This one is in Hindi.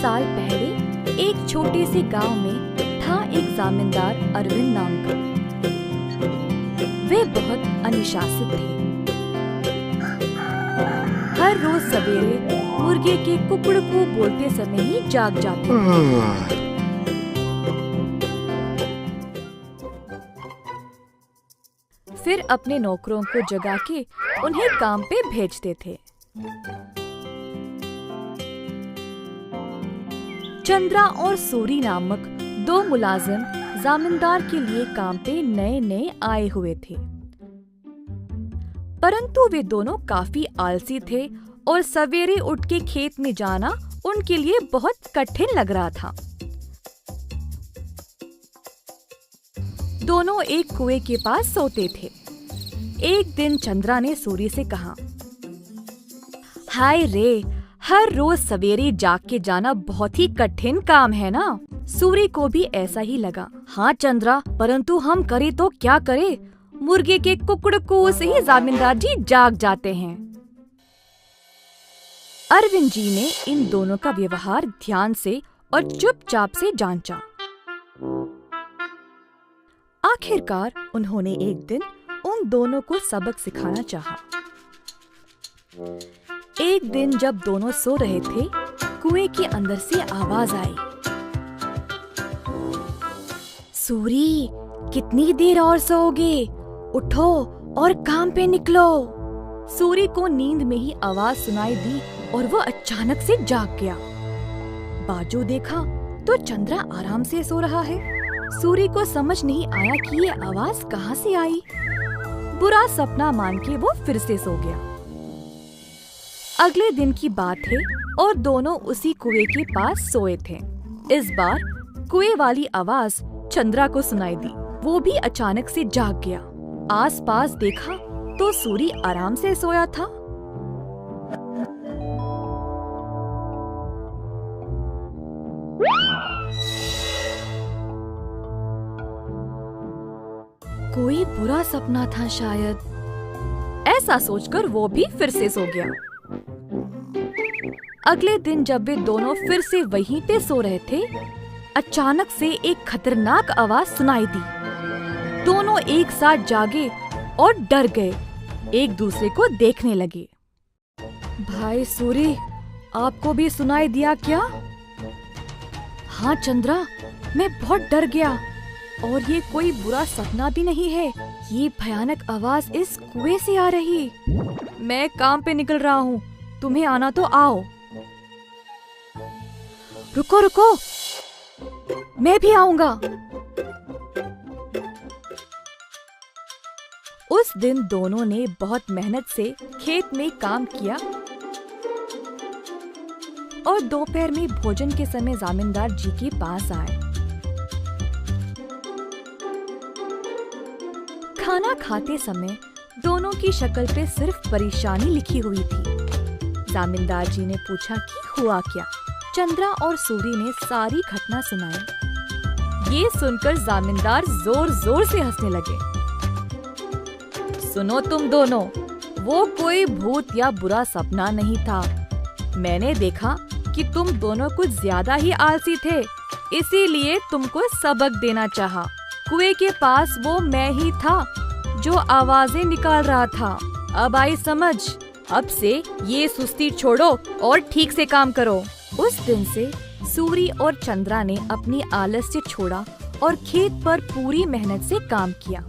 साल पहले एक छोटे से गांव में था एक जमींदार अरविंद नाम का। वे बहुत अनुशासित थे। हर रोज सवेरे मुर्गे के कुकड़कू बोलते समय ही जाग जाते थे। फिर अपने नौकरों को जगा के उन्हें काम पे भेजते थे। चंद्रा और सूरी नामक दो मुलाजिम जमींदार के लिए काम पे नए नए आए हुए थे, परंतु वे दोनों काफी आलसी थे और सवेरे उठ के खेत में जाना उनके लिए बहुत कठिन लग रहा था। दोनों एक कुएं के पास सोते थे। एक दिन चंद्रा ने सूरी से कहा, हाय रे, हर रोज सवेरे जाग के जाना बहुत ही कठिन काम है ना। सूरी को भी ऐसा ही लगा। हाँ चंद्रा, परंतु हम करे तो क्या करे, मुर्गे के कुकड़कू से ही जमींदार जी जाग जाते हैं। अरविंद जी ने इन दोनों का व्यवहार ध्यान से और चुपचाप से जांचा। आखिरकार उन्होंने एक दिन उन दोनों को सबक सिखाना चाहा। एक दिन जब दोनों सो रहे थे, कुएं के अंदर से आवाज आई, सूरी, कितनी देर और सोओगे? उठो और काम पे निकलो। सूरी को नींद में ही आवाज सुनाई दी और वो अचानक से जाग गया। बाजू देखा तो चंद्रा आराम से सो रहा है। सूरी को समझ नहीं आया कि ये आवाज कहाँ से आई। बुरा सपना मान के वो फिर से सो गया। अगले दिन की बात है और दोनों उसी कुएं के पास सोए थे। इस बार कुएं वाली आवाज चंद्रा को सुनाई दी। वो भी अचानक से जाग गया। आसपास देखा तो सूरी आराम से सोया था। कोई बुरा सपना था शायद, ऐसा सोचकर वो भी फिर से सो गया। अगले दिन जब वे दोनों फिर से वहीं पे सो रहे थे, अचानक से एक खतरनाक आवाज सुनाई दी। दोनों एक साथ जागे और डर गए, एक दूसरे को देखने लगे। भाई सूरी, आपको भी सुनाई दिया क्या? हाँ चंद्रा, मैं बहुत डर गया और ये कोई बुरा सपना भी नहीं है। ये भयानक आवाज इस कुएं से आ रही। मैं काम पे निकल रहा हूँ, तुम्हें आना तो आओ। रुको रुको, मैं भी आऊंगा। उस दिन दोनों ने बहुत मेहनत से खेत में काम किया और दोपहर में भोजन के समय जमींदार जी के पास आए। खाना खाते समय दोनों की शक्ल पे सिर्फ परेशानी लिखी हुई थी। जमींदार जी ने पूछा कि हुआ क्या। चंद्रा और सूरी ने सारी घटना सुनाई। ये सुनकर जमींदार जोर जोर से हंसने लगे। सुनो तुम दोनों, वो कोई भूत या बुरा सपना नहीं था। मैंने देखा कि तुम दोनों कुछ ज्यादा ही आलसी थे, इसीलिए तुमको सबक देना चाहा। कुएं के पास वो मैं ही था जो आवाजें निकाल रहा था। अब आई समझ। अब से ये सुस्ती छोड़ो और ठीक से काम करो। उस दिन से सूरी और चंद्रा ने अपनी आलस्य छोड़ा और खेत पर पूरी मेहनत से काम किया।